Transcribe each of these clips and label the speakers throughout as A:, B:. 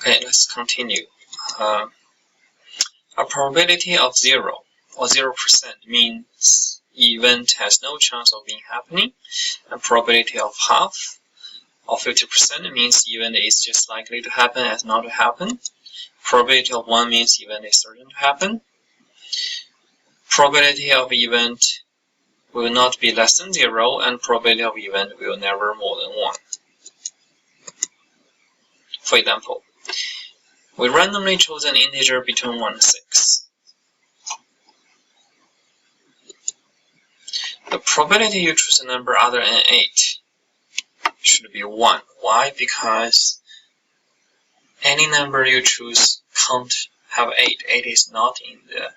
A: Okay, let's continue. A probability of 0 or 0% means event has no chance of being happening. A probability of half or 50% means event is just likely to happen as not to happen. Probability of 1 means event is certain to happen. Probability of event will not be less than 0, and probability of event will never more than 1. For example, we randomly chose an integer between 1 and 6. The probability you choose a number other than 8 should be 1. Why? Because any number you choose can't have 8. 8 is not in the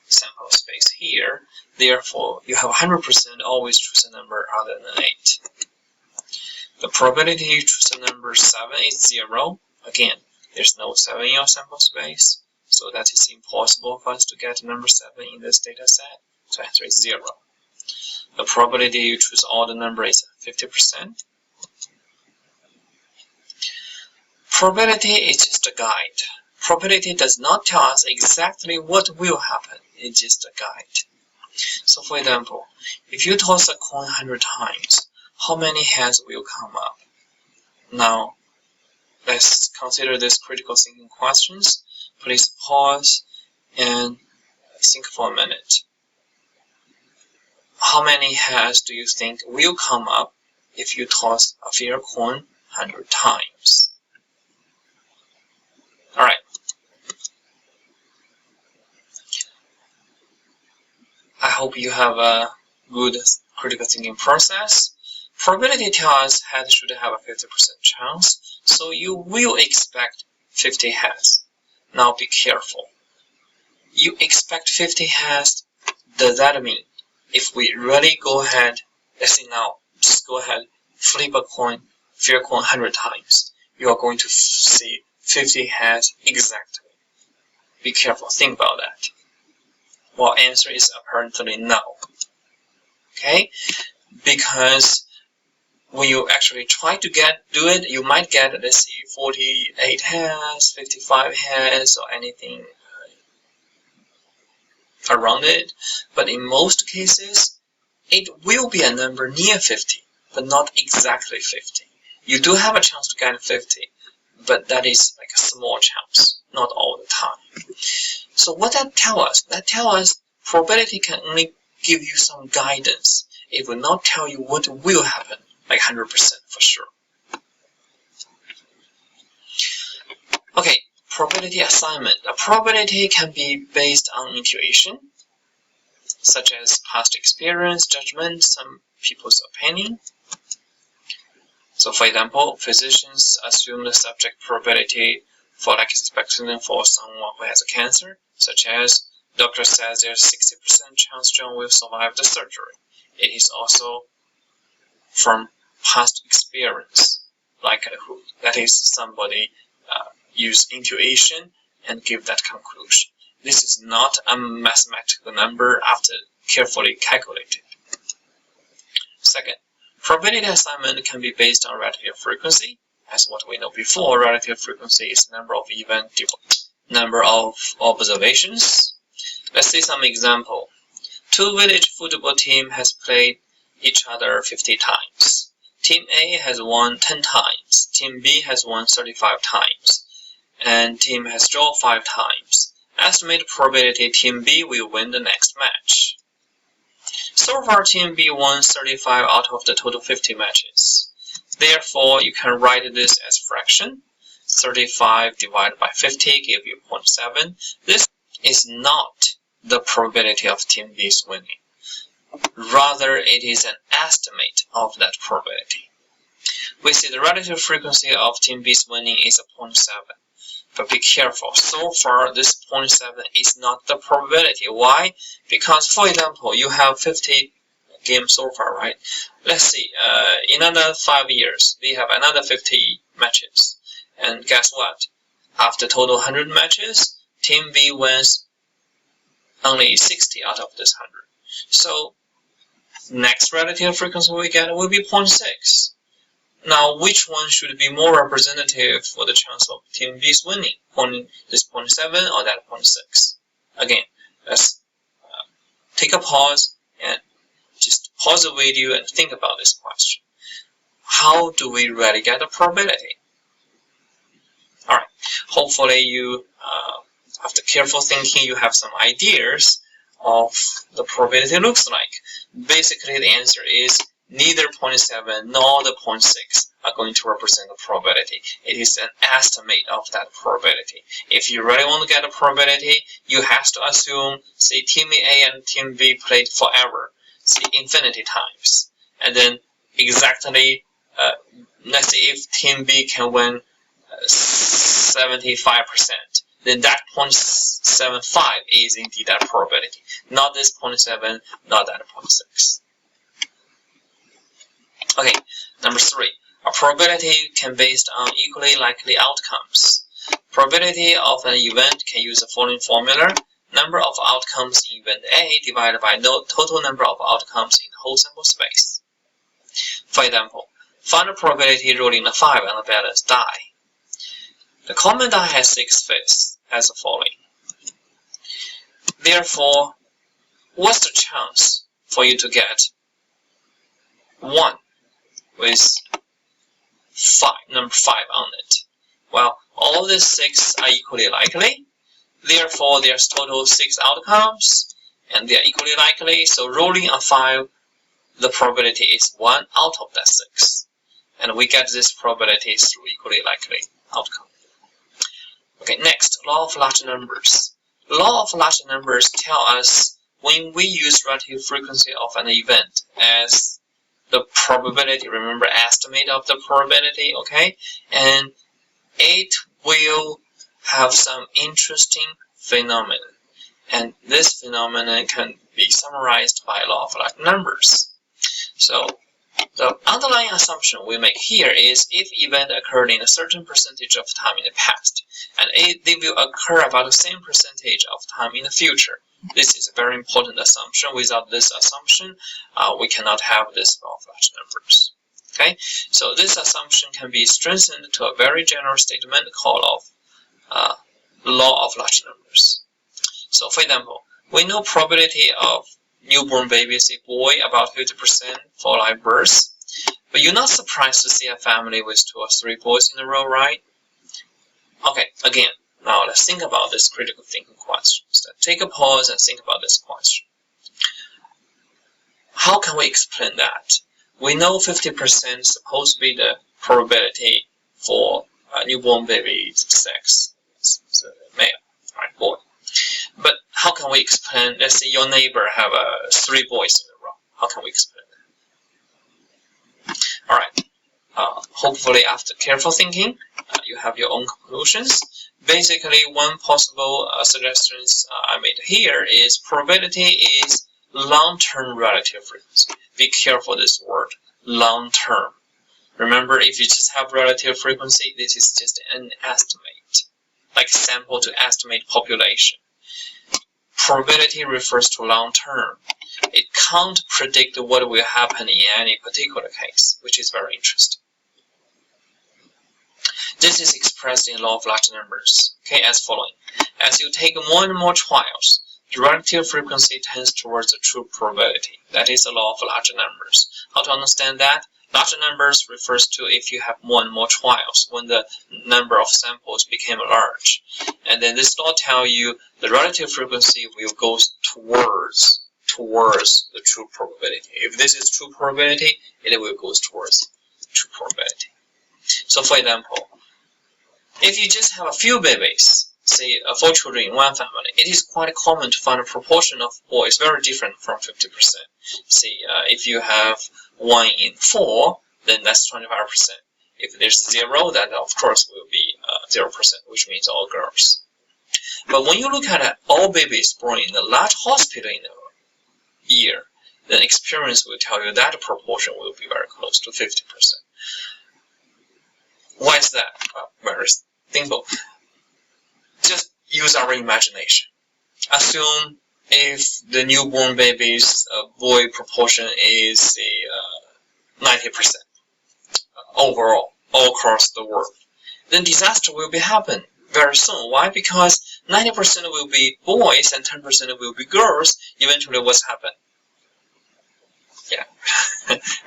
A: sample space here. Therefore, you have 100% always choose a number other than 8. The probability you choose a number 7 is 0. Again, there's no 7 in your sample space, so that is impossible for us to get number 7 in this data set. So answer is 0. The probability you choose all the number is 50%. Probability is just a guide. Probability does not tell us exactly what will happen. It's just a guide. So for example, if you toss a coin 100 times, how many heads will come up? Now, let's consider these critical thinking questions. Please pause and think for a minute. How many heads do you think will come up if you toss a fair coin 100 times? Alright. I hope you have a good critical thinking process. Probability tells us heads should have a 50% chance, so you will expect 50 heads. Now be careful. You expect 50 heads, does that mean if we really go ahead, let's say now, just go ahead, flip a coin, fair coin 100 times, you are going to see 50 heads exactly? Be careful, think about that. Well, answer is apparently no. Okay? Because when you actually try to do it, you might get, let's say, 48 heads, 55 heads, or anything around it. But in most cases, it will be a number near 50, but not exactly 50. You do have a chance to get 50, but that is like a small chance, not all the time. So what that tells us? That tells us probability can only give you some guidance. It will not tell you what will happen, like 100% for sure. Okay, probability assignment. A probability can be based on intuition, such as past experience, judgment, some people's opinion. So for example, physicians assume the subject probability for life expectancy for someone who has a cancer, such as doctor says there's 60% chance John will survive the surgery. It is also from past experience, likelihood. That is, somebody use intuition and give that conclusion. This is not a mathematical number after carefully calculated. Second, probability assignment can be based on relative frequency. As what we know before, relative frequency is the number of events divided number of observations. Let's see some example. Two village football teams has played each other 50 times. Team A has won 10 times. Team B has won 35 times. And team has drawn 5 times. Estimated probability Team B will win the next match. So far, Team B won 35 out of the total 50 matches. Therefore, you can write this as fraction. 35 divided by 50 give you 0.7. This is not the probability of Team B's winning. Rather, it is an estimate of that probability. We see the relative frequency of Team B's winning is a 0.7. But be careful, so far this 0.7 is not the probability. Why? Because, for example, you have 50 games so far, right? Let's see, in another 5 years, we have another 50 matches. And guess what? After total 100 matches, Team B wins only 60 out of this 100. So, next relative frequency we get will be 0.6. Now, which one should be more representative for the chance of team B's winning? This 0.7 or that 0.6? Again, let's take a pause and just pause the video and think about this question. How do we really get a probability? Alright, hopefully you, after careful thinking, you have some ideas of the probability looks like. Basically, the answer is neither 0.7 nor the 0.6 are going to represent the probability. It is an estimate of that probability. If you really want to get a probability, you have to assume, say, team A and team B played forever, say, infinity times. And then exactly, let's say if team B can win 75%, then that 0.75 is indeed that probability. Not this 0.7, not that 0.6. Okay, number 3. A probability can be based on equally likely outcomes. Probability of an event can use the following formula. Number of outcomes in event A divided by total number of outcomes in the whole sample space. For example, find the probability rolling a 5 on a balanced die. The common die has 6 faces as the following. Therefore, what's the chance for you to get 1 with number 5 on it? Well, all these 6 are equally likely. Therefore, there's total 6 outcomes, and they are equally likely. So rolling a 5, the probability is 1 out of that 6. And we get this probability through equally likely outcome. Okay, next, law of large numbers. Law of large numbers tell us when we use relative frequency of an event as the probability, remember, estimate of the probability, okay? And it will have some interesting phenomenon. And this phenomenon can be summarized by law of large numbers. So the underlying assumption we make here is if event occurred in a certain percentage of time in the past, and they will occur about the same percentage of time in the future. This is a very important assumption. Without this assumption, we cannot have this law of large numbers. Okay, so this assumption can be strengthened to a very general statement called law of large numbers. So, for example, we know probability of newborn baby, say boy, about 50% for live birth. But you're not surprised to see a family with 2 or 3 boys in a row, right? Okay, again, now let's think about this critical thinking question. So take a pause and think about this question. How can we explain that? We know 50% is supposed to be the probability for a newborn baby's sex, so male, right, boy. But how can we explain, let's say your neighbor have 3 boys in a row. How can we explain that? Alright, hopefully after careful thinking, you have your own conclusions. Basically, one possible suggestions I made here is probability is long-term relative frequency. Be careful this word, long-term. Remember, if you just have relative frequency, this is just an estimate, like sample to estimate population. Probability refers to long-term. It can't predict what will happen in any particular case, which is very interesting. This is expressed in law of large numbers, okay, as following. As you take more and more trials, the relative frequency tends towards the true probability. That is the law of large numbers. How to understand that? Large numbers refers to if you have more and more trials, when the number of samples became large. And then this law tells you the relative frequency will go towards the true probability. If this is true probability, it will go towards true probability. So for example, if you just have a few babies, say 4 children in one family, it is quite common to find a proportion of boys very different from 50%. See, if you have 1 in 4, then that's 25%. If there's 0, then of course will be 0%, which means all girls. But when you look at all babies born in a large hospital in a year, then experience will tell you that proportion will be very close to 50%. Why is that? Well, very simple. Just use our imagination. Assume if the newborn baby's boy proportion is 90%. overall, all across the world, then disaster will be happen very soon. Why? Because 90% will be boys and 10% will be girls. Eventually, what's happened? Yeah,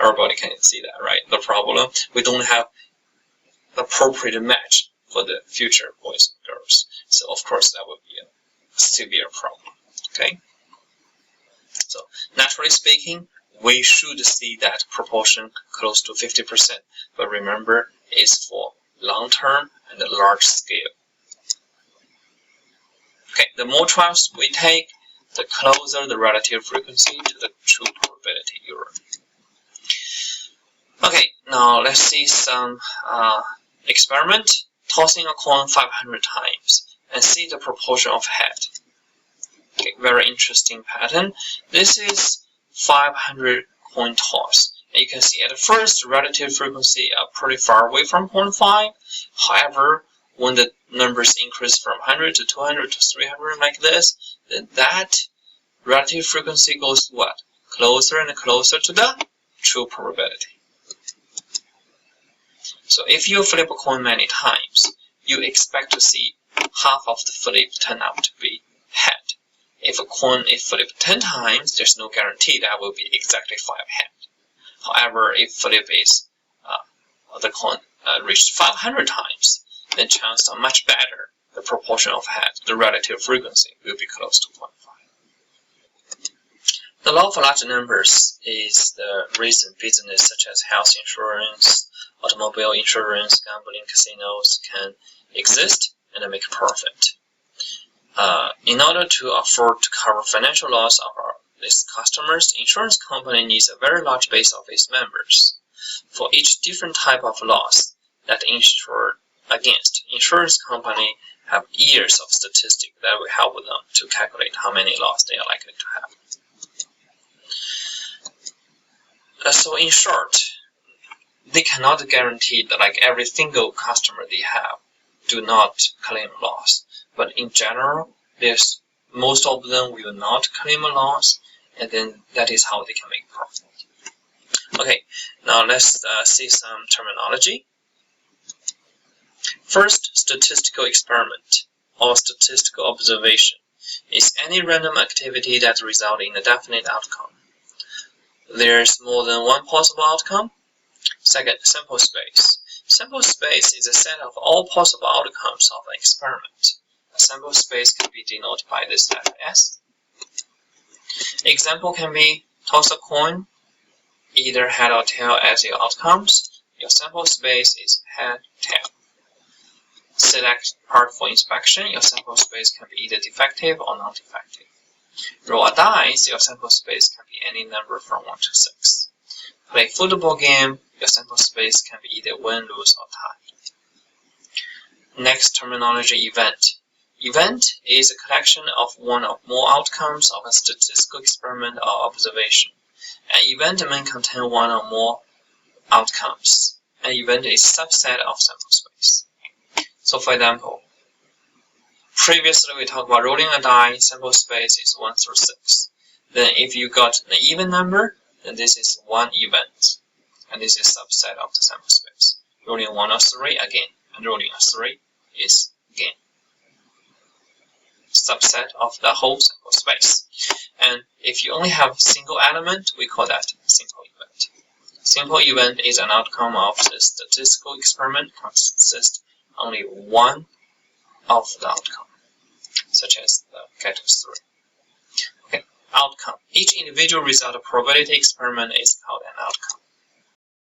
A: everybody can see that, right? The problem, we don't have the appropriate match for the future boys and girls. So, of course, that would be a severe problem, okay? So, naturally speaking, we should see that proportion close to 50%. But remember, it's for long-term and large scale. Okay, the more trials we take, the closer the relative frequency to the true probability error. Okay, now let's see some experiment. Tossing a coin 500 times and see the proportion of head. Okay, very interesting pattern. This is 500 coin toss. And you can see at first relative frequency are pretty far away from 0.5. However, when the numbers increase from 100 to 200 to 300 like this, then that relative frequency goes what? Closer and closer to the true probability. So if you flip a coin many times, you expect to see half of the flip turn out to be head. If a coin is flipped 10 times, there's no guarantee that will be exactly 5 head. However, if flip is the coin reached 500 times, then chances are much better. The proportion of head, the relative frequency, will be close to 0.5. The law of large numbers is the reason business such as health insurance, automobile insurance, gambling, casinos can exist and make profit. In order to afford to cover financial loss of its customers, insurance company needs a very large base of its members. For each different type of loss that insured against, insurance company have years of statistics that will help them to calculate how many loss they are likely to have. So in short, they cannot guarantee that like every single customer they have do not claim loss. But in general, there's most of them will not claim a loss, and then that is how they can make profit. Okay, now let's see some terminology. First, statistical experiment or statistical observation is any random activity that results in a definite outcome. There's more than one possible outcome. Second, sample space. Sample space is a set of all possible outcomes of an experiment. A sample space can be denoted by this letter S. Example can be toss a coin, either head or tail as your outcomes. Your sample space is head, tail. Select part for inspection. Your sample space can be either defective or non-defective. Roll a dice. Your sample space can be any number from 1 to 6. Play football game. Your sample space can be either win, lose, or tie. Next terminology, event. Event is a collection of one or more outcomes of a statistical experiment or observation. An event may contain one or more outcomes. An event is a subset of sample space. So for example, previously we talked about rolling a die, sample space is 1 through 6. Then if you got an even number, then this is one event. And this is a subset of the sample space. Rolling 1 or 3 again, and rolling a 3 is again subset of the whole sample space. And if you only have single element, we call that simple event. Simple event is an outcome of the statistical experiment consists only one of the outcome, such as the get to 3. Okay, outcome. Each individual result of probability experiment is called an outcome.